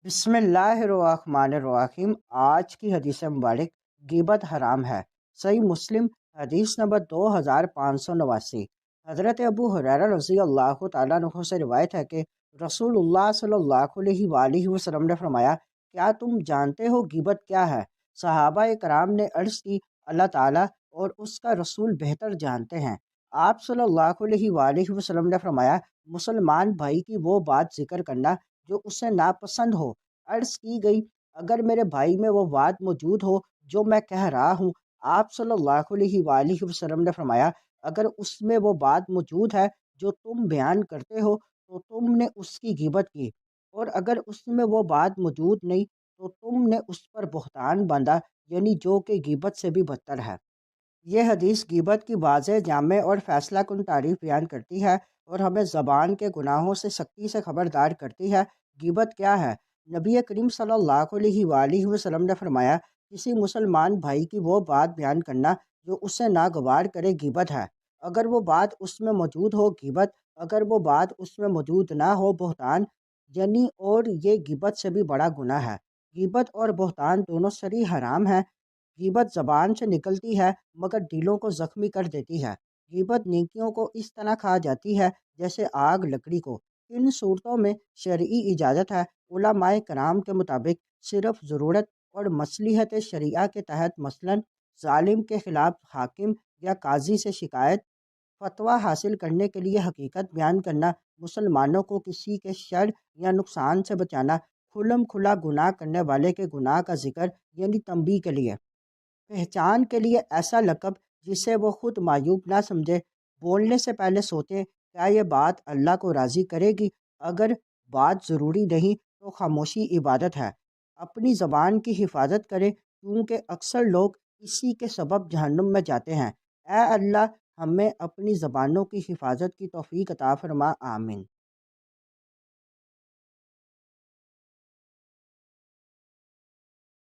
بسم اللہ الرحمن الرحیم۔ آج کی حدیث مبارک غیبت حرام ہے۔ صحیح مسلم حدیث نمبر 2589۔ حضرت ابو ہریرہ رضی اللہ تعالیٰ عنہ سے روایت ہے کہ رسول اللہ صلی اللہ علیہ وآلہ وسلم نے فرمایا، کیا تم جانتے ہو غیبت کیا ہے؟ صحابہ کرام نے عرض کی، اللہ تعالیٰ اور اس کا رسول بہتر جانتے ہیں۔ آپ صلی اللہ علیہ وآلہ وسلم نے فرمایا، مسلمان بھائی کی وہ بات ذکر کرنا جو اسے ناپسند ہو۔ عرض کی گئی، اگر میرے بھائی میں وہ بات موجود ہو جو میں کہہ رہا ہوں؟ آپ صلی اللہ علیہ وآلہ وسلم نے فرمایا، اگر اس میں وہ بات موجود ہے جو تم بیان کرتے ہو تو تم نے اس کی غیبت کی، اور اگر اس میں وہ بات موجود نہیں تو تم نے اس پر بہتان باندھا، یعنی جو کہ غیبت سے بھی بدتر ہے۔ یہ حدیث غیبت کی واضح، جامع اور فیصلہ کن تعریف بیان کرتی ہے اور ہمیں زبان کے گناہوں سے سختی سے خبردار کرتی ہے۔ غیبت کیا ہے؟ نبی کریم صلی اللہ علیہ وآلہ وسلم نے فرمایا، کسی مسلمان بھائی کی وہ بات بیان کرنا جو اسے ناگوار کرے غیبت ہے۔ اگر وہ بات اس میں موجود ہو غیبت، اگر وہ بات اس میں موجود نہ ہو بہتان، یعنی اور یہ غیبت سے بھی بڑا گناہ ہے۔ غیبت اور بہتان دونوں صریح حرام ہیں۔ غیبت زبان سے نکلتی ہے مگر دلوں کو زخمی کر دیتی ہے۔ غیبت نیکیوں کو اس طرح کھا جاتی ہے جیسے آگ لکڑی کو۔ ان صورتوں میں شرعی اجازت ہے۔ علماء کرام کے مطابق صرف ضرورت اور مصلحت شریعہ کے تحت، مثلاً ظالم کے خلاف حاکم یا قاضی سے شکایت فتویٰ حاصل کرنے کے لیے حقیقت بیان کرنا، مسلمانوں کو کسی کے شر یا نقصان سے بچانا، کھلم کھلا گناہ کرنے والے کے گناہ کا ذکر یعنی تنبیہ کے لیے، پہچان کے لیے ایسا لقب جسے وہ خود معیوب نہ سمجھے، بولنے سے پہلے سوچیں کیا یہ بات اللہ کو راضی کرے گی؟ اگر بات ضروری نہیں تو خاموشی عبادت ہے۔ اپنی زبان کی حفاظت کریں کیونکہ اکثر لوگ اسی کے سبب جہنم میں جاتے ہیں۔ اے اللہ، ہمیں اپنی زبانوں کی حفاظت کی توفیق عطا فرما، آمین۔